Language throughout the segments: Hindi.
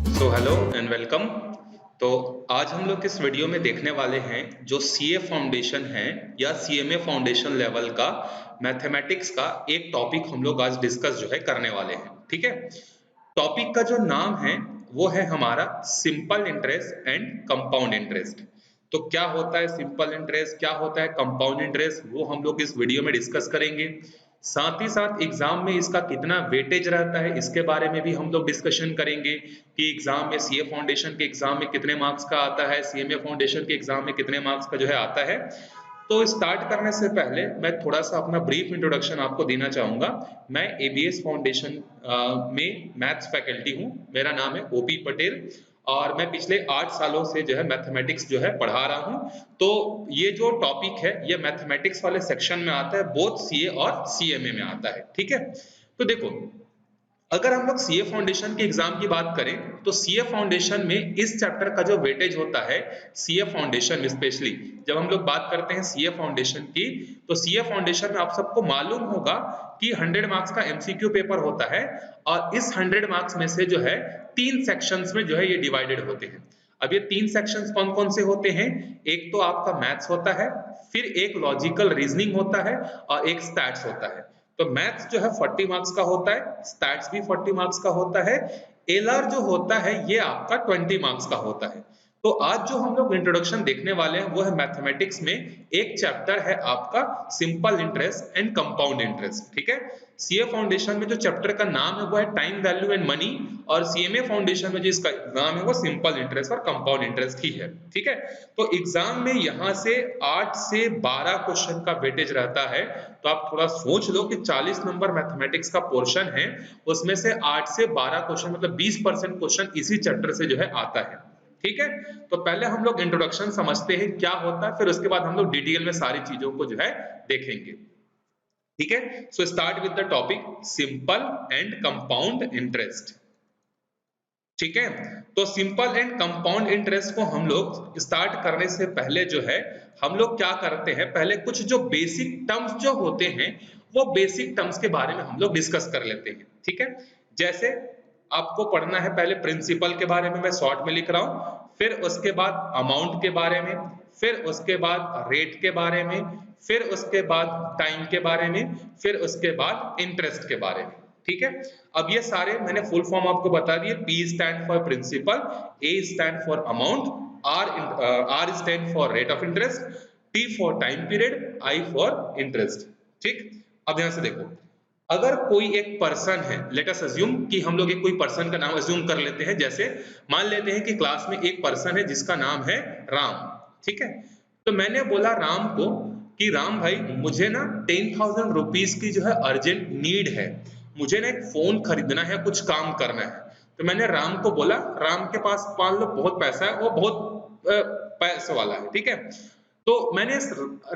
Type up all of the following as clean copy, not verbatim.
Hello and welcome. तो आज हम लोग इस वीडियो में देखने वाले हैं जो सीए फाउंडेशन है या सीएमए फाउंडेशन लेवल का मैथमेटिक्स का एक टॉपिक हम लोग आज डिस्कस जो है करने वाले हैं। ठीक है। टॉपिक का जो नाम है वो है हमारा simple interest and compound interest. तो क्या होता है सिंपल इंटरेस्ट, क्या होता है कंपाउंड इंटरेस्ट, वो हम लोग इस वीडियो में डिस्कस करेंगे। साथ ही साथ एग्जाम में इसका कितना वेटेज रहता है इसके बारे में भी हम लोग डिस्कशन करेंगे कि एग्जाम में सीए फाउंडेशन के एग्जाम में कितने मार्क्स का आता है, सीएमए फाउंडेशन के एग्जाम में कितने मार्क्स का जो है आता है। तो स्टार्ट करने से पहले मैं थोड़ा सा अपना ब्रीफ इंट्रोडक्शन आपको देना चाहूंगा। मैं एबीएस फाउंडेशन में मैथ्स फैकल्टी हूँ। मेरा नाम है ओपी पटेल और मैं पिछले 8 सालों से जो है मैथमेटिक्स जो है पढ़ा रहा हूँ। तो ये जो टॉपिक है ये मैथमेटिक्स वाले सेक्शन में आता है, बोथ सीए और सीएमए में आता है। ठीक है। तो देखो, अगर हम लोग सीए फाउंडेशन के एग्जाम की बात करें तो सीए फाउंडेशन में इस चैप्टर का जो वेटेज होता है, सीए फाउंडेशन में स्पेशली जब हम लोग बात करते हैं सीए फाउंडेशन की, तो सीए फाउंडेशन में आप सबको मालूम होगा कि 100 मार्क्स का एमसीक्यू पेपर होता है और इस 100 मार्क्स में से जो है 3 सेक्शंस में जो है ये डिवाइडेड होते हैं। अब ये 3 सेक्शंस कौन कौन से होते हैं? एक तो आपका मैथ्स होता है, फिर एक लॉजिकल रीजनिंग होता है और एक स्टैट्स होता है। तो मैथ्स जो है 40 मार्क्स का होता है, स्टैट्स भी 40 मार्क्स का होता है, एलआर जो होता है ये आपका 20 मार्क्स का होता है। तो आज जो हम लोग इंट्रोडक्शन देखने वाले हैं वो है मैथमेटिक्स में एक चैप्टर है आपका simple interest and compound interest. ठीक है। सीए फाउंडेशन में जो चैप्टर का नाम है वो है टाइम वैल्यू एंड मनी और सीएमए फाउंडेशन में जो इसका नाम है वो सिंपल इंटरेस्ट और कंपाउंड इंटरेस्ट ही है। ठीक है। तो एग्जाम में यहाँ से 8 से 12 क्वेश्चन का वेटेज रहता है। तो आप थोड़ा सोच लो कि 40 नंबर मैथमेटिक्स का पोर्शन है, उसमें से 8 से 12 क्वेश्चन मतलब 20% क्वेश्चन इसी चैप्टर से जो है आता है। ठीक है। तो पहले हम लोग इंट्रोडक्शन समझते हैं क्या होता है, फिर उसके बाद हम लोग डिटेल में सारी चीजों को जो है देखेंगे। ठीक है। So start with the topic simple and compound interest. ठीक है। तो सिंपल एंड कंपाउंड इंटरेस्ट को हम लोग स्टार्ट करने से पहले जो है हम लोग क्या करते हैं, पहले कुछ जो बेसिक टर्म्स जो होते हैं वो बेसिक टर्म्स के बारे में हम लोग डिस्कस कर लेते हैं। ठीक है। जैसे आपको पढ़ना है पहले प्रिंसिपल के बारे में, मैं शॉर्ट में लिख रहा हूं, फिर उसके बाद अमाउंट के बारे में, फिर उसके बाद रेट के बारे में, फिर उसके बाद टाइम के बारे में, फिर उसके बाद इंटरेस्ट के बारे में। ठीक है। अब ये सारे मैंने फुल फॉर्म आपको बता दिए। P stand for principal, A stand for amount, R stand for rate of interest, T for time period, I for interest. ठीक। अब ध्यान से देखो, अगर कोई एक पर्सन है, लेट अस अज्यूम कि हम लोग एक कोई पर्सन का नाम अज्यूम कर लेते हैं। जैसे मान लेते हैं कि क्लास में एक पर्सन है जिसका नाम है राम। ठीक है। तो मैंने बोला राम को कि राम भाई मुझे ना 10,000 रुपीज की जो है अर्जेंट नीड है, मुझे ना एक फोन खरीदना है, कुछ काम करना है। तो मैंने राम को बोला, राम के पास मान लो बहुत पैसा है, वो बहुत पैसे वाला है। ठीक है। तो मैंने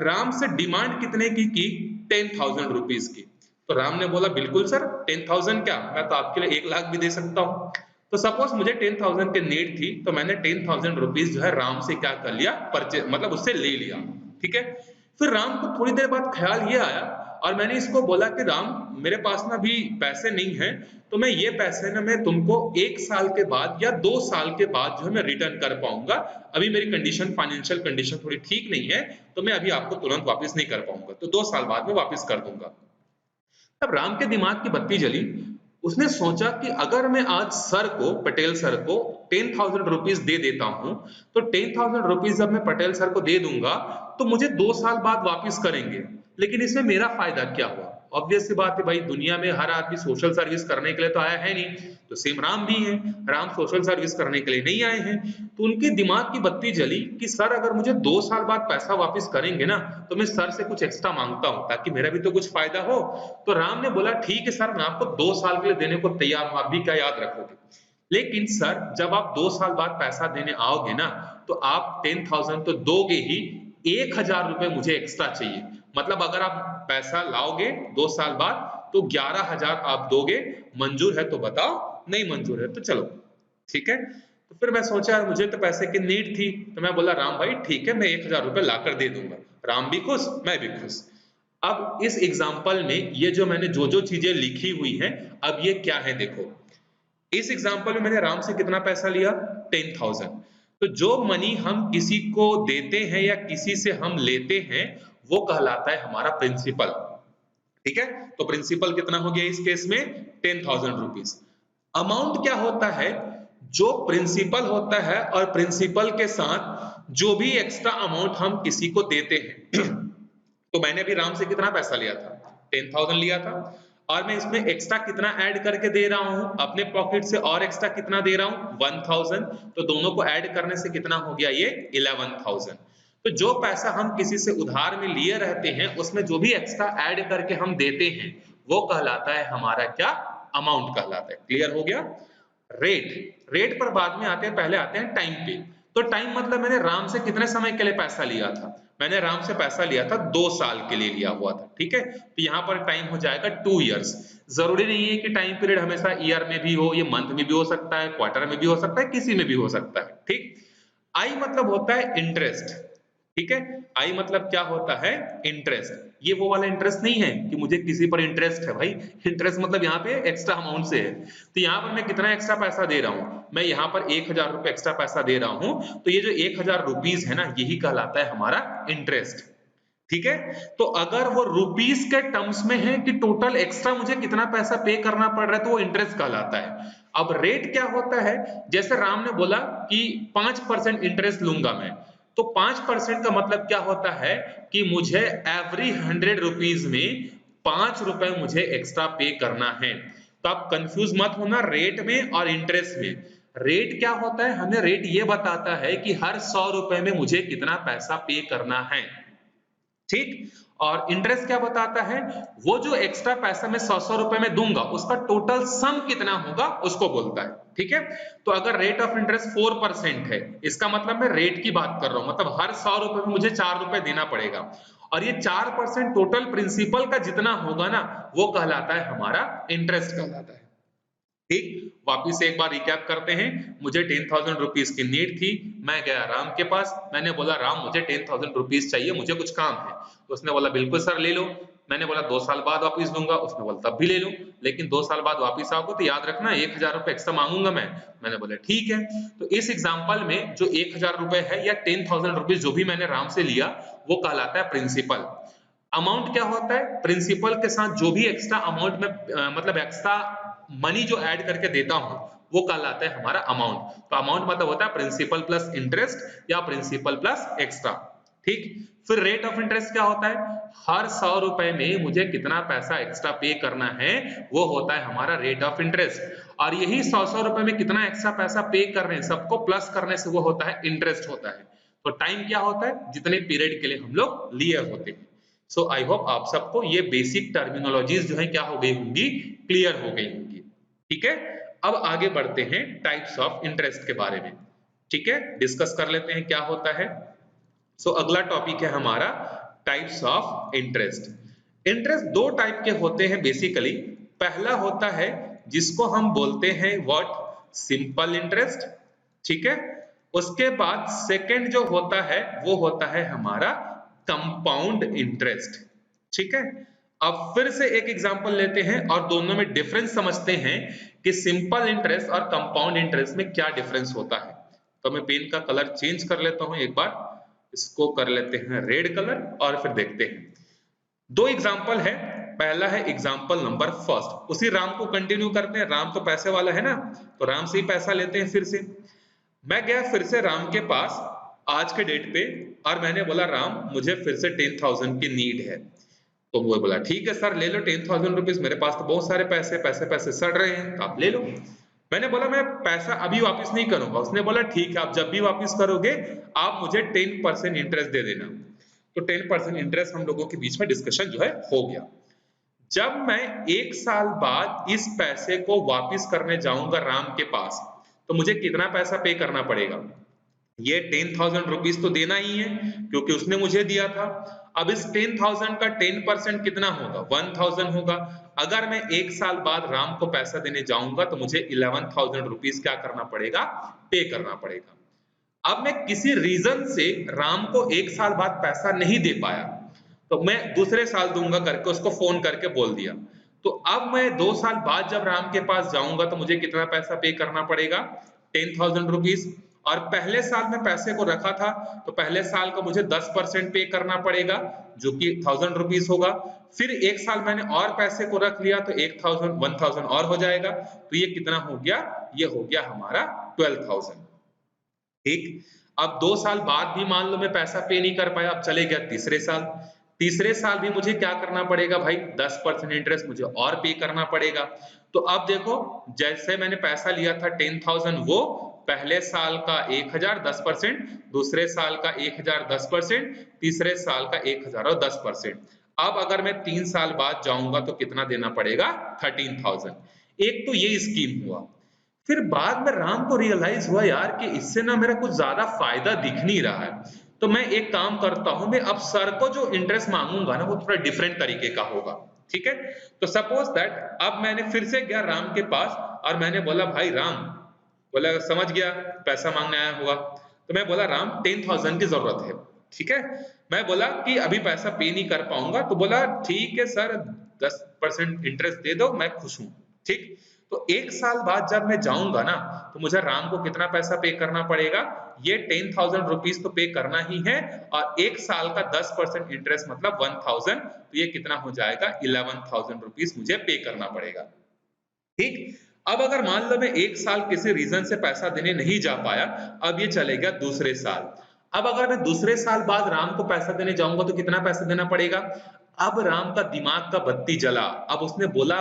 राम से डिमांड कितने की 10,000 रुपीज की। तो राम ने बोला बिल्कुल सर, 10,000 क्या, मैं तो आपके लिए 1 लाख भी दे सकता हूँ। तो सपोज मुझे 10,000 की नीड थी, तो मैंने 10,000 रुपीज जो है राम से क्या कर लिया, परचेज मतलब उससे ले लिया। ठीक है। फिर राम को थोड़ी देर बाद ख्याल ये आया और मैंने इसको बोला कि राम मेरे पास ना अभी पैसे नहीं है, तो मैं ये पैसे ना मैं तुमको 1 साल के बाद या 2 साल के बाद जो है मैं रिटर्न कर पाऊंगा। अभी मेरी कंडीशन, फाइनेंशियल कंडीशन थोड़ी ठीक नहीं है, तो मैं अभी आपको तुरंत वापस नहीं कर पाऊंगा, तो 2 साल बाद में वापस कर दूंगा। तब राम के दिमाग की बत्ती जली। उसने सोचा कि अगर मैं आज सर को, पटेल सर को 10,000 रुपीज दे देता हूं, तो 10,000 रुपीज जब मैं पटेल सर को दे दूंगा तो मुझे 2 साल बाद वापस करेंगे, लेकिन इसमें मेरा फायदा क्या हुआ? ऑब्वियस सी बात है भाई, दुनिया में हर आदमी सोशल सर्विस करने के लिए तो आया है नहीं। तो सेम राम भी है, राम सोशल सर्विस करने के लिए नहीं आए हैं। तो उनके दिमाग की बत्ती जली कि सर अगर मुझे 2 साल बाद पैसा वापस करेंगे ना, तो मैं सर से कुछ एक्स्ट्रा मांगता हूं ताकि मेरा भी तो कुछ फायदा हो। तो राम ने बोला ठीक है सर, मैं आपको 2 साल के लिए देने को तैयार हूं, आप भी क्या याद रखोगे? लेकिन सर जब आप 2 साल बाद पैसा देने आओगे ना, तो आप 10,000 तो दोगे ही, 1,000 रुपए मुझे एक्स्ट्रा चाहिए। मतलब अगर आप पैसा लाओगे 2 साल बाद तो 11,000 आप दोगे। मंजूर है तो बताओ, नहीं मंजूर है तो चलो। ठीक है। तो फिर मैं सोचा यार मुझे तो पैसे की नीड थी, तो मैं बोला राम भाई ठीक है, मैं 1,000 रुपए लाकर दे दूंगा। राम भी खुश, मैं भी खुश। अब इस एग्जाम्पल में ये जो मैंने जो जो चीजें लिखी हुई हैं, अब ये क्या है देखो। इस एग्जांपल में मैंने राम से कितना पैसा लिया? 10,000। तो जो मनी हम किसी को देते हैं या किसी से हम लेते हैं वो कहलाता है हमारा प्रिंसिपल। ठीक है, तो प्रिंसिपल कितना हो गया इस केस में? 10,000 रुपीज। अमाउंट क्या होता है? जो प्रिंसिपल होता है और प्रिंसिपल के साथ जो भी एक्स्ट्रा अमाउंट हम किसी को देते हैं तो मैंने अभी राम से कितना पैसा लिया था? 10,000 लिया था, और मैं इसमें एक्स्ट्रा कितना ऐड करके दे रहा हूं अपने पॉकेट से, और एक्स्ट्रा कितना दे रहा हूं? 1,000। तो दोनों को ऐड करने से कितना हो गया ये? 11,000। तो जो पैसा हम किसी से उधार में लिए रहते हैं उसमें जो भी एक्स्ट्रा ऐड करके हम देते हैं वो कहलाता है हमारा क्या? अमाउंट कहलाता है। क्लियर हो गया? रेट, रेट पर बाद में आते हैं, पहले आते हैं टाइम पे। तो टाइम मतलब मैंने राम से कितने समय के लिए पैसा लिया था? मैंने राम से पैसा लिया था 2 साल के लिए लिया हुआ था। ठीक है, तो यहाँ पर टाइम हो जाएगा 2 इयर्स। जरूरी नहीं है कि टाइम पीरियड हमेशा ईयर में भी हो, ये मंथ में भी हो सकता है, क्वार्टर में भी हो सकता है, किसी में भी हो सकता है। ठीक, आई मतलब होता है इंटरेस्ट। ठीक है, आई मतलब क्या होता है? इंटरेस्ट। ये वो वाला इंटरेस्ट नहीं है कि मुझे किसी पर इंटरेस्ट है भाई, इंटरेस्ट मतलब यहाँ पे एक्स्ट्रा अमाउंट से है। तो यहाँ पर मैं कितना एक्स्ट्रा पैसा दे रहा हूँ? मैं यहाँ पर 1,000 रुपए एक्स्ट्रा पैसा दे रहा हूँ, तो ये जो 1,000 रुपीज है ना, यही कहलाता है हमारा इंटरेस्ट। ठीक है, तो अगर वो रुपीस के टर्म्स में है कि टोटल एक्स्ट्रा मुझे कितना पैसा पे करना पड़ रहा है, तो वो इंटरेस्ट कहलाता है। अब रेट क्या होता है? जैसे राम ने बोला कि 5% इंटरेस्ट लूंगा मैं, तो 5% का मतलब क्या होता है कि मुझे एवरी 100 रुपीज में 5 रुपए मुझे एक्स्ट्रा पे करना है। तो आप कंफ्यूज मत होना रेट में और इंटरेस्ट में। रेट क्या होता है? हमें रेट ये बताता है कि हर 100 रुपए में मुझे कितना पैसा पे करना है। ठीक, और इंटरेस्ट क्या बताता है? वो जो एक्स्ट्रा पैसा मैं 100 रुपए में दूंगा उसका टोटल सम कितना होगा उसको बोलता है। ठीक है, तो अगर रेट ऑफ इंटरेस्ट 4% है, इसका मतलब मैं रेट की बात कर रहा हूं, मतलब हर 100 रुपए में मुझे 4 रुपए देना पड़ेगा, और ये 4% टोटल प्रिंसिपल का जितना होगा ना वो कहलाता है हमारा इंटरेस्ट कहलाता है। ठीक, वापिस से एक बार रिकैप करते हैं। मुझे 10,000 रुपीज की नीड थी, मैं गया राम के पास, मैंने बोला राम मुझे 10,000 रुपीज चाहिए, मुझे कुछ काम है। तो उसने बोला बिल्कुल सर ले लो। मैंने बोला 2 साल बाद वापिस दूंगा, उसने बोला तब भी ले लो, लेकिन 2 साल बाद वापिस आओगे तो याद रखना 1,000 रुपए एक्स्ट्रा मांगूंगा मैं। मैंने बोला ठीक है। तो इस एग्जाम्पल में जो 1,000 रुपए है या 10,000 रुपीज जो भी मैंने राम से लिया वो कहलाता है प्रिंसिपल। अमाउंट क्या होता है? प्रिंसिपल के साथ जो भी एक्स्ट्रा अमाउंट में मतलब एक्स्ट्रा मनी जो ऐड करके देता हूं वो कहलाता है हमारा अमाउंट। तो अमाउंट मतलब होता है प्रिंसिपल प्लस इंटरेस्ट या प्रिंसिपल प्लस एक्स्ट्रा। ठीक, फिर रेट ऑफ इंटरेस्ट क्या होता है? हर 100 रुपए में मुझे कितना पैसा एक्स्ट्रा पे करना है वो होता है हमारा रेट ऑफ इंटरेस्ट, और यही 100 रुपए में कितना एक्स्ट्रा पैसा पे कर रहे हैं सबको प्लस करने से वो होता है इंटरेस्ट होता है। तो टाइम क्या होता है? जितने पीरियड के लिए हम लोग लिए होते हैं। सो आई होप आप सबको ये बेसिक टर्मिनोलॉजीज जो है क्या हो गई होंगी? क्लियर हो गई होंगी। ठीक है, अब आगे बढ़ते हैं टाइप्स ऑफ इंटरेस्ट के बारे में। ठीक है, डिस्कस कर लेते हैं क्या होता है। सो अगला टॉपिक है हमारा टाइप्स ऑफ इंटरेस्ट। इंटरेस्ट दो टाइप के होते हैं बेसिकली। पहला होता है जिसको हम बोलते हैं व्हाट? Simple interest. ठीक है, उसके बाद सेकंड जो होता है वो होता है हमारा कंपाउंड इंटरेस्ट। ठीक है, अब फिर से एक एग्जांपल लेते हैं और दोनों में डिफरेंस समझते हैं कि सिंपल इंटरेस्ट और कंपाउंड इंटरेस्ट में क्या डिफरेंस होता है। तो मैं पेन का कलर चेंज कर लेता हूं एक बार, इसको कर लेते हैं रेड कलर और फिर देखते हैं। दो एग्जांपल है, पहला है एग्जांपल नंबर फर्स्ट। उसी राम को कंटिन्यू करते हैं, राम तो पैसे वाला है ना, तो राम से ही पैसा लेते हैं फिर से। मैं गया फिर से राम के पास आज के डेट पे और मैंने बोला राम मुझे फिर से 10,000 की नीड है। तो वो बोला ठीक है सर ले लो 10,000 रुपीज, मेरे पास तो बहुत सारे पैसे पैसे पैसे सड़ रहे हैं तो आप ले लो। मैंने बोला मैं पैसा अभी वापस नहीं करूंगा। उसने बोला ठीक है आप जब भी वापस करोगे आप मुझे 10% इंटरेस्ट दे देना। तो 10% इंटरेस्ट हम लोगों के बीच में डिस्कशन जो है हो गया। जब मैं 1 साल बाद इस पैसे को वापस करने जाऊंगा राम के पास तो मुझे कितना पैसा पे करना पड़ेगा? ये 10,000 रुपीज तो देना ही है क्योंकि उसने मुझे दिया था। अब इस 10,000 का 10% कितना होगा? 1,000 होगा। अगर मैं 1 साल बाद राम को पैसा देने जाऊंगा तो मुझे 11,000 रुपीज क्या करना पड़ेगा? पे करना पड़ेगा। अब मैं किसी रीजन से राम को 1 साल बाद पैसा नहीं दे पाया तो मैं दूसरे साल दूंगा करके उसको फोन करके बोल दिया। तो अब मैं 2 साल बाद जब राम के पास जाऊंगा तो मुझे कितना पैसा पे करना पड़ेगा, 10,000 रुपीज। और पहले साल में पैसे को रखा था तो पहले साल का मुझे 10% पे करना पड़ेगा जो कि 1,000 रुपीज होगा। फिर एक साल मैंने और पैसे को रख लिया तो 1,000 और हो जाएगा, तो ये कितना हो गया, ये हो गया हमारा 12,000। ठीक, अब 2 साल बाद भी मान लो मैं पैसा पे नहीं कर पाया, अब चले गया तीसरे साल। तीसरे साल भी मुझे क्या करना पड़ेगा भाई, 10% इंटरेस्ट मुझे और पे करना पड़ेगा। तो अब देखो, जैसे मैंने पैसा लिया था 10,000, वो पहले साल का 1,000 10%, दूसरे साल का 1,000 10%, तीसरे साल का 1,000 और 10%। अब अगर मैं 3 साल बाद जाऊंगा तो कितना देना पड़ेगा, 13,000। एक तो ये स्कीम हुआ। फिर बाद में राम को रियलाइज हुआ यार कि इससे ना मेरा कुछ ज्यादा फायदा दिख नहीं रहा है, तो मैं एक काम करता हूं, मैं अब सर को जो इंटरेस्ट मांगूंगा ना वो थोड़ा डिफरेंट तरीके का होगा। ठीक है, तो सपोज दैट अब मैंने फिर से गया राम के पास और मैंने बोला भाई राम, बोला समझ गया पैसा मांगने आया होगा, तो मैं बोला राम 10,000 की जरूरत है। ठीक है, मैं बोला कि अभी पैसा पे नहीं कर पाऊंगा, तो बोला ठीक है सर 10% इंटरेस्ट दे दो, मैं खुश हूं। ठीक, तो एक साल बाद जब मैं जाऊंगा ना तो मुझे राम को कितना पैसा पे करना पड़ेगा, ये 10,000 रुपीज तो पे करना ही है, और एक साल का 10% इंटरेस्ट मतलब 1,000, तो ये कितना हो जाएगा, 11,000 रुपीज मुझे पे करना पड़ेगा। ठीक, अब अगर मान लो मैं एक साल किसी रीजन से पैसा देने नहीं जा पाया, अब ये चलेगा दूसरे साल। अब अगर मैं दूसरे साल बाद राम को पैसा देने जाऊंगा तो कितना पैसा देना पड़ेगा। अब राम का दिमाग का बत्ती जला, अब उसने बोला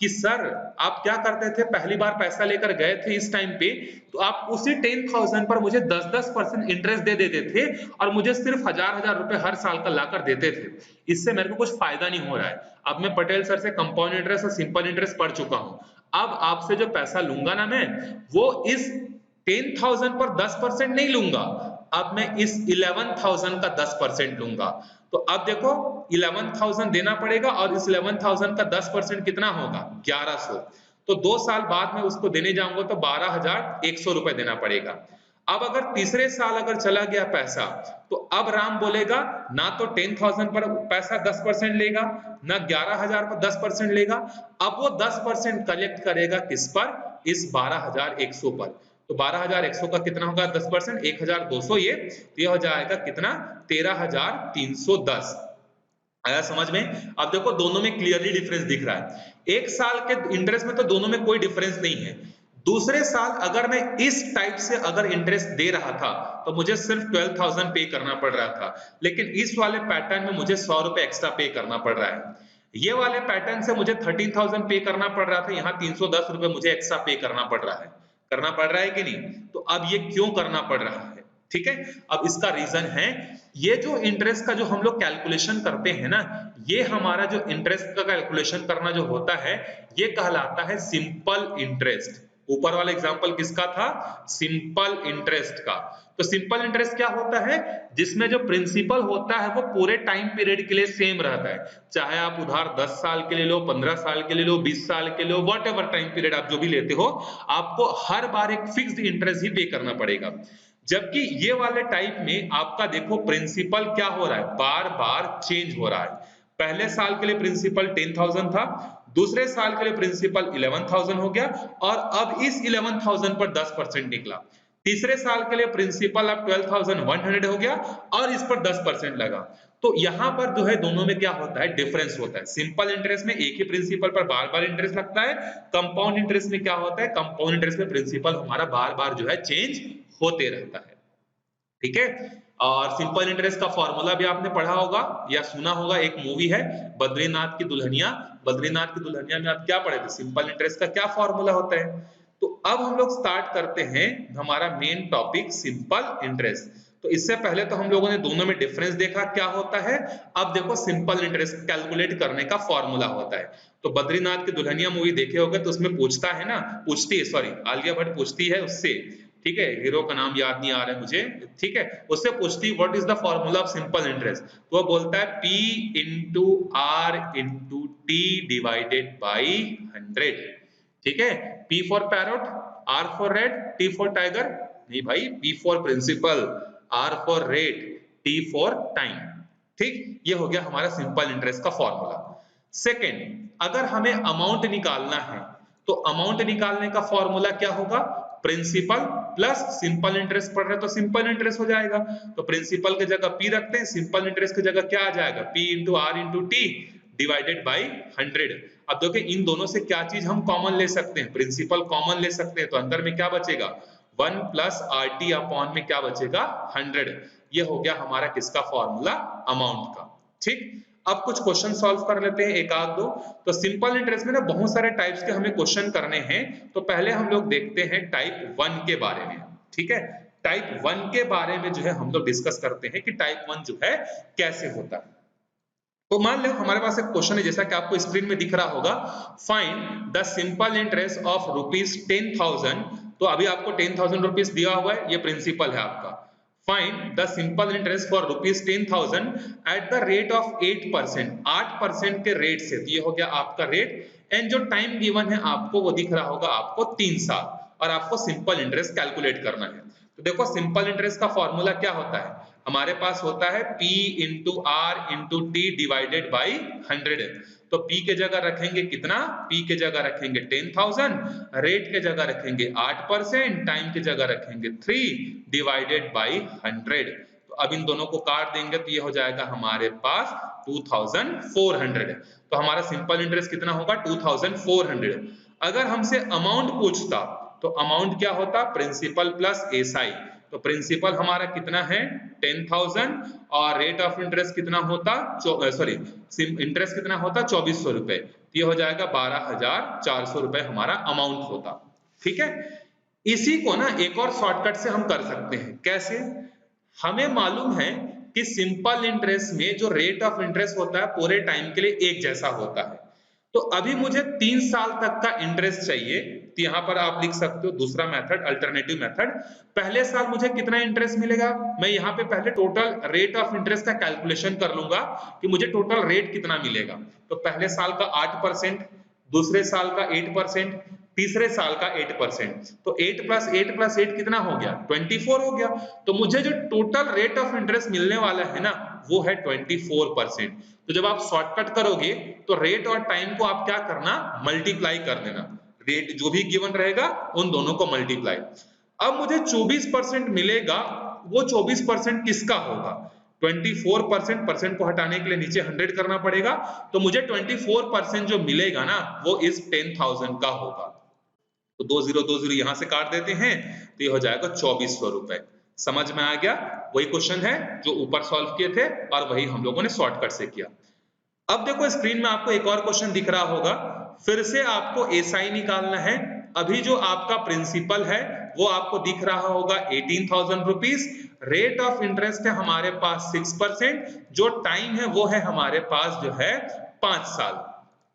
कि सर आप क्या करते थे, पहली बार पैसा लेकर गए थे इस टाइम पे तो आप उसी 10,000 पर मुझे 10% इंटरेस्ट दे देते थे और मुझे सिर्फ हजार हजार रुपए हर साल का लाकर देते थे, इससे मेरे को कुछ फायदा नहीं हो रहा है। अब मैं पटेल सर से कंपाउंड इंटरेस्ट और सिंपल इंटरेस्ट पढ़ चुका हूं, अब आपसे जो पैसा लूंगा ना मैं, वो इस 10,000 पर 10% नहीं लूंगा, अब मैं इस 11,000 का 10% लूंगा। तो अब देखो 11,000 देना पड़ेगा और इस 11,000 का 10% कितना होगा, 1,100। तो 2 साल बाद में उसको देने जाऊंगा तो 12,100 रुपए देना पड़ेगा। अब अगर तीसरे साल अगर चला गया पैसा, तो अब राम बोलेगा ना तो 10,000 पर पैसा 10% लेगा, ना 11,000 पर 10% लेगा, अब वो 10% कलेक्ट करेगा किस पर, इस 12,100 पर। तो 12,100 का कितना होगा 10%, 1,200, ये तो ये हो जाएगा कितना, 13,310। आया समझ में। अब देखो दोनों में क्लियरली डिफरेंस दिख रहा है, एक साल के इंटरेस्ट में तो दोनों में कोई डिफरेंस नहीं है। दूसरे साल अगर मैं इस टाइप से अगर इंटरेस्ट दे रहा था तो मुझे सिर्फ 12,000 पे करना पड़ रहा था, लेकिन इस वाले पैटर्न में मुझे 100 रुपए एक्स्ट्रा पे करना पड़ रहा है। ये वाले पैटर्न से मुझे 13,000 पे करना पड़ रहा था, यहाँ 310 रुपए मुझे एक्स्ट्रा पे करना पड़ रहा है। करना पड़ रहा है कि नहीं, तो अब ये क्यों करना पड़ रहा है, ठीक है। अब इसका रीजन है, ये जो इंटरेस्ट का जो हम लोग कैलकुलेशन करते हैं ना, ये हमारा जो इंटरेस्ट का कैलकुलेशन करना जो होता है ये कहलाता है सिंपल इंटरेस्ट। ऊपर वाला एग्जांपल किसका था, सिंपल इंटरेस्ट का। तो सिंपल इंटरेस्ट क्या होता है, जिसमें जो प्रिंसिपल होता है वो पूरे टाइम पीरियड के लिए सेम रहता है, चाहे आप उधार 10 साल के ले लो, 15 साल के ले लो, 20 साल के ले लो, वट एवर टाइम पीरियड आप जो भी लेते हो, आपको हर बार एक फिक्स्ड इंटरेस्ट ही पे करना पड़ेगा। जबकि ये वाले टाइप में आपका देखो प्रिंसिपल क्या हो रहा है, बार बार चेंज हो रहा है। पहले साल के लिए प्रिंसिपल 10,000 था, दूसरे साल के लिए प्रिंसिपल 11,000 हो गया, और अब इस 11,000 पर 10% निकला। तीसरे साल के लिए प्रिंसिपल अब 12,100 हो गया और इस पर 10% लगा। तो यहां पर जो है दोनों में क्या होता है, डिफरेंस होता है। सिंपल इंटरेस्ट में एक ही प्रिंसिपल पर बार बार इंटरेस्ट लगता है, कंपाउंड इंटरेस्ट में क्या होता है, कंपाउंड इंटरेस्ट में प्रिंसिपल हमारा बार बार जो है चेंज होते रहता है, ठीक है। और सिंपल इंटरेस्ट का फॉर्मूला भी आपने पढ़ा होगा या सुना होगा, एक मूवी है बद्रीनाथ की दुल्हनिया। बद्रीनाथ की दुल्हनिया में आप क्या पढ़े थे, सिंपल इंटरेस्ट का क्या फॉर्मूला होता है। तो अब हम लोग स्टार्ट करते हैं हमारा मेन टॉपिक सिंपल इंटरेस्ट। तो इससे पहले तो हम लोगों ने दोनों में डिफरेंस देखा क्या होता है। अब देखो सिंपल इंटरेस्ट कैलकुलेट करने का फॉर्मूला होता है। तो बद्रीनाथ की दुल्हनिया मूवी देखे होगे तो उसमें पूछता है ना, पूछती है, सॉरी आलिया भट्ट पूछती है उससे, ठीक है, हीरो का नाम याद नहीं आ रहा है मुझे, ठीक है, उससे पूछती what is the formula of simple interest, तो वो बोलता है P into R into T divided by 100, ठीक है। P for parrot, R for red, T for tiger, नहीं भाई, P for principal, R for red, T for time, ठीक। ये हो गया हमारा सिंपल इंटरेस्ट का फॉर्मूला। सेकेंड, अगर हमें अमाउंट निकालना है तो अमाउंट निकालने का फॉर्मूला क्या होगा, प्रिंसिपल प्लस सिंपल इंटरेस्ट पढ़ रहे तो सिंपल इंटरेस्ट हो जाएगा, तो प्रिंसिपल की जगह पी रखते हैं, सिंपल इंटरेस्ट की जगह क्या आ जाएगा, P into R into T divided by 100। अब देखिए इन दोनों से क्या चीज हम कॉमन ले सकते हैं, प्रिंसिपल कॉमन ले सकते हैं, तो अंदर में क्या बचेगा 1 प्लस आर टी अपॉन में क्या बचेगा 100। ये हो गया हमारा किसका फॉर्मूला, अमाउंट का। ठीक, अब कुछ क्वेश्चन सॉल्व कर लेते हैं एक आध दो। तो सिंपल इंटरेस्ट में ना बहुत सारे टाइप्स के हमें क्वेश्चन करने हैं, तो पहले हम लोग देखते हैं टाइप 1 के बारे में। ठीक है, टाइप 1 के बारे में जो है हम लोग डिस्कस करते हैं कि टाइप 1 जो है कैसे होता है। तो मान लो हमारे पास एक क्वेश्चन है, जैसा कि आपको स्क्रीन में दिख रहा होगा, find the simple interest of ₹10,000। तो अभी आपको 10,000 रुपीज दिया हुआ है, ये प्रिंसिपल है आपका। Find the simple interest for ₹10,000 at the rate of 8%, 8% के रेट से। तो ये हो गया आपका रेट, एंड जो टाइम गिवन है आपको वो दिख रहा होगा आपको 3 साल, और आपको सिंपल इंटरेस्ट कैलकुलेट करना है। तो देखो सिंपल इंटरेस्ट का फॉर्मूला क्या होता है, हमारे पास होता है P into R into T divided by 100। तो P के जगह रखेंगे कितना, P के जगह रखेंगे 10,000, रेट के जगह रखेंगे 8%, टाइम के जगह रखेंगे 3 डिवाइडेड बाई 100। तो अब इन दोनों को काट देंगे तो ये हो जाएगा हमारे पास 2400। तो हमारा सिंपल इंटरेस्ट कितना होगा 2400। अगर हमसे अमाउंट पूछता तो अमाउंट क्या होता, प्रिंसिपल प्लस एसआई। तो प्रिंसिपल हमारा कितना है 10,000, और रेट ऑफ इंटरेस्ट कितना होता, सॉरी इंटरेस्ट कितना होता 2400 रुपए। तो ये हो जाएगा 12,400 रुपए हमारा अमाउंट होता। ठीक है, इसी को ना एक और शॉर्टकट से हम कर सकते हैं, कैसे, हमें मालूम है कि सिंपल इंटरेस्ट में जो रेट ऑफ इंटरेस्ट होता है पूरे टाइम के लिए एक जैसा होता है। तो अभी मुझे 3 साल तक का इंटरेस्ट चाहिए, तो यहां पर आप लिख सकते हो दूसरा मेथड, अल्टरनेटिव मेथड। पहले साल मुझे कितना इंटरेस्ट मिलेगा, मैं यहाँ पे पहले टोटल रेट ऑफ इंटरेस्ट का कैलकुलेशन कर लूंगा कि मुझे टोटल रेट कितना मिलेगा। तो पहले साल का 8%, दूसरे साल का 8%, तीसरे साल का 8%। तो 8 प्लस 8 प्लस 8 कितना हो गया 24 हो गया। तो मुझे जो टोटल रेट ऑफ इंटरेस्ट मिलने वाला है ना वो है 24%। तो जब आप शॉर्टकट करोगे तो रेट और टाइम को आप क्या करना, मल्टीप्लाई कर देना, रेट जो भी गिवन रहेगा उन दोनों को मल्टीप्लाई। अब मुझे 24% मिलेगा, वो 24% किसका होगा, 24%, परसेंट को हटाने के लिए नीचे 100 करना पड़ेगा, तो मुझे 24% जो मिलेगा ना वो इस 10,000 का होगा। तो 2020 यहां से काट देते हैं तो ये हो जाएगा 2400 रुपए। समझ में आ गया, वही क्वेश्चन है जो ऊपर सॉल्व किए थे और वही हम लोगों ने शॉर्टकट से किया। अब देखो स्क्रीन में आपको एक और क्वेश्चन दिख रहा होगा, फिर से आपको एसआई निकालना है। अभी जो आपका प्रिंसिपल है वो आपको दिख रहा होगा 18,000 रुपीज, रेट ऑफ इंटरेस्ट है हमारे पास 6%, जो टाइम है वो है हमारे पास जो है 5 साल।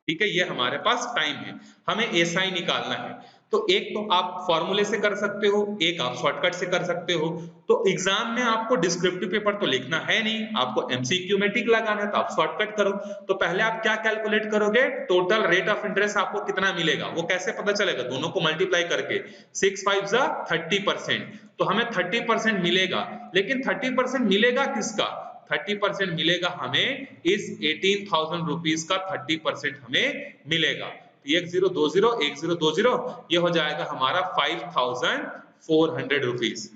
ठीक है, ये हमारे पास टाइम है, हमें एसआई निकालना है। तो एक तो आप फॉर्मूले से कर सकते हो, एक आप शॉर्टकट से कर सकते हो। तो एग्जाम में आपको डिस्क्रिप्टिव पेपर तो लिखना है नहीं, आपको एमसीक्यू में टिक लगाना है, तो आप शॉर्टकट करो। तो पहले आप क्या कैलकुलेट करोगे, टोटल रेट ऑफ इंटरेस्ट आपको कितना मिलेगा वो कैसे पता चलेगा, दोनों को मल्टीप्लाई करके, 6 5 जा 30%। तो हमें 30% मिलेगा, लेकिन 30% मिलेगा किसका, 30% मिलेगा हमें इस 18,000 रुपीज का 30% हमें मिलेगा। 1020 ये हो जाएगा हमारा 5,400 रुपीज।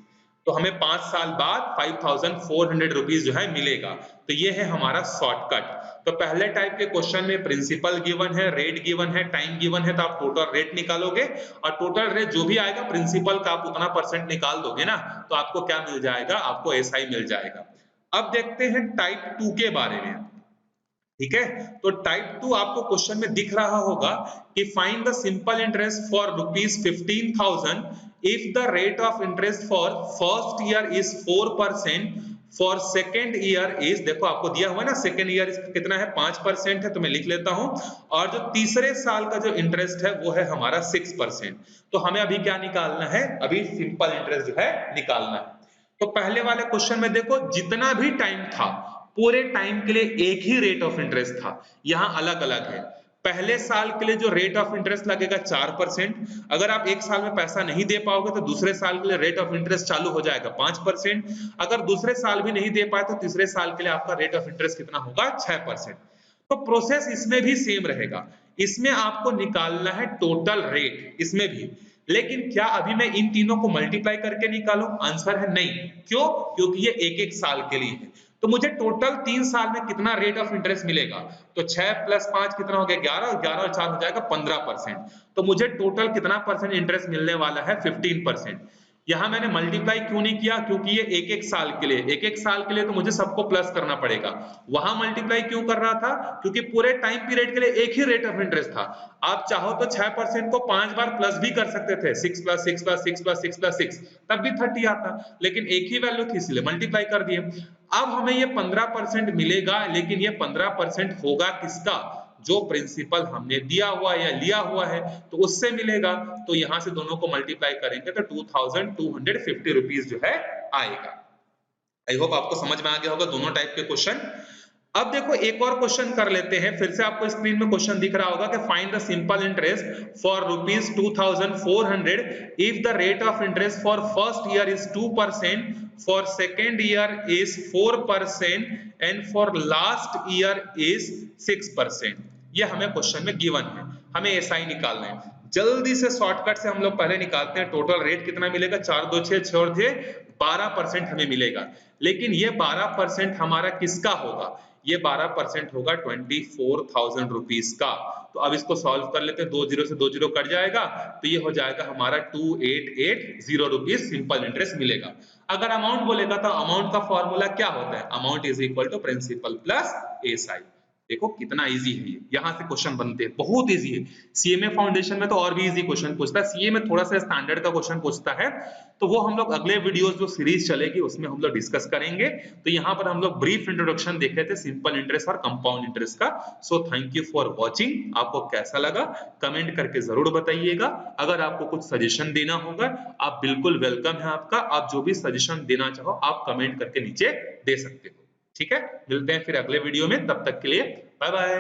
तो हमें 5 साल बाद 5,400 रुपीज जो है मिलेगा। तो ये है हमारा शॉर्टकट। तो पहले टाइप के क्वेश्चन में प्रिंसिपल गिवन है, रेट गिवन है, टाइम गिवन है, तो आप टोटल रेट निकालोगे और टोटल रेट जो भी आएगा प्रिंसिपल का आप उतना परसेंट निकाल दोगे ना, तो आपको क्या मिल जाएगा, आपको एसआई मिल जाएगा। अब देखते हैं टाइप 2 के बारे में। ठीक है, तो टाइप 2 आपको क्वेश्चन में दिख रहा होगा कि find the simple interest for ₹15,000 if the rate of interest for first year is 4%, for second year is, देखो आपको दिया हुआ है ना सेकेंड ईयर कितना है 5% है, तो मैं लिख लेता हूं, और जो तीसरे साल का जो इंटरेस्ट है वो है हमारा 6%। तो हमें अभी क्या निकालना है, अभी सिंपल इंटरेस्ट जो है निकालना है। तो पहले वाले क्वेश्चन में देखो जितना भी टाइम था पूरे टाइम के लिए एक ही रेट ऑफ इंटरेस्ट था, यहां अलग अलग है। पहले साल के लिए जो रेट ऑफ इंटरेस्ट लगेगा 4%, अगर आप एक साल में पैसा नहीं दे पाओगे तो दूसरे साल के लिए रेट ऑफ इंटरेस्ट चालू हो जाएगा 5%, अगर दूसरे साल भी नहीं दे पाए तो तीसरे साल के लिए आपका रेट ऑफ इंटरेस्ट कितना होगा 6%। तो प्रोसेस इसमें भी सेम रहेगा, इसमें आपको निकालना है टोटल रेट, इसमें भी। लेकिन क्या अभी मैं इन तीनों को मल्टीप्लाई करके निकालूं? आंसर है नहीं। क्यों? क्योंकि ये एक एक साल के लिए है। तो मुझे टोटल 3 साल में कितना रेट ऑफ इंटरेस्ट मिलेगा? तो 6 + 5 कितना हो गया? 11, 11 और 4 हो जाएगा 15%। तो मुझे टोटल कितना परसेंट इंटरेस्ट मिलने वाला है? 15%। यहां मैंने मल्टीप्लाई क्यों नहीं किया? क्योंकि ये एक एक साल के लिए, एक एक साल के लिए तो मुझे सबको प्लस करना पड़ेगा। वहां मल्टीप्लाई क्यों कर रहा था? क्योंकि पूरे टाइम पीरियड के लिए एक ही रेट ऑफ इंटरेस्ट था। आप चाहो तो 6% को 5 बार प्लस भी कर सकते थे, 6 + 6 + 6 + 6 + 6, तब भी 30 आता, लेकिन एक ही वैल्यू थी इसलिए मल्टीप्लाई कर दिए। अब हमें ये 15% मिलेगा, लेकिन ये 15% होगा किसका? जो प्रिंसिपल हमने दिया हुआ या लिया हुआ है, तो उससे मिलेगा। तो यहां से दोनों को मल्टीप्लाई करेंगे तो 2250 रुपीज जो है आएगा। आई होप आपको समझ में आ गया होगा दोनों टाइप के क्वेश्चन। अब देखो एक और क्वेश्चन कर लेते हैं, फिर से आपको स्क्रीन में क्वेश्चन दिख रहा होगा कि find the simple interest for ₹2400 if the rate of interest for first year is 2%, for second year is 4% and for last year is 6%। ये हमें क्वेश्चन में गिवन है, हमें ऐसा ही निकालना है। जल्दी से शॉर्टकट से हम लोग पहले निकालते हैं टोटल रेट कितना मिलेगा। 4 2 6 6 और 12% हमें मिलेगा। लेकिन ये 12% हमारा किसका होगा? ये 12% होगा 24,000 रुपीज का। तो अब इसको सॉल्व कर लेते हैं, 2 जीरो से 2 जीरो कट जाएगा, तो ये हो जाएगा हमारा 2880 रुपीज सिंपल इंटरेस्ट मिलेगा। अगर अमाउंट बोलेगा तो अमाउंट का फॉर्मूला क्या होता है? Amount is equal to principal plus SI. देखो कितना इजी है ये, यहां से क्वेश्चन बनते हैं, बहुत इजी है। सीएमए फाउंडेशन में तो और भी इजी क्वेश्चन पूछता है, सीए में थोड़ा सा स्टैंडर्ड का क्वेश्चन पूछता है, तो वो हम लोग अगले वीडियोस जो सीरीज चलेगी उसमें हम लोग डिस्कस करेंगे। तो यहाँ पर हम लोग ब्रीफ इंट्रोडक्शन देखे थे सिंपल इंटरेस्ट और कंपाउंड इंटरेस्ट का। So thank you for watching. आपको कैसा लगा कमेंट करके जरूर बताइएगा। अगर आपको कुछ सजेशन देना होगा, आप बिल्कुल वेलकम है आपका, आप जो भी सजेशन देना चाहो आप कमेंट करके नीचे दे सकते हो। ठीक है, मिलते हैं फिर अगले वीडियो में, तब तक के लिए बाय बाय।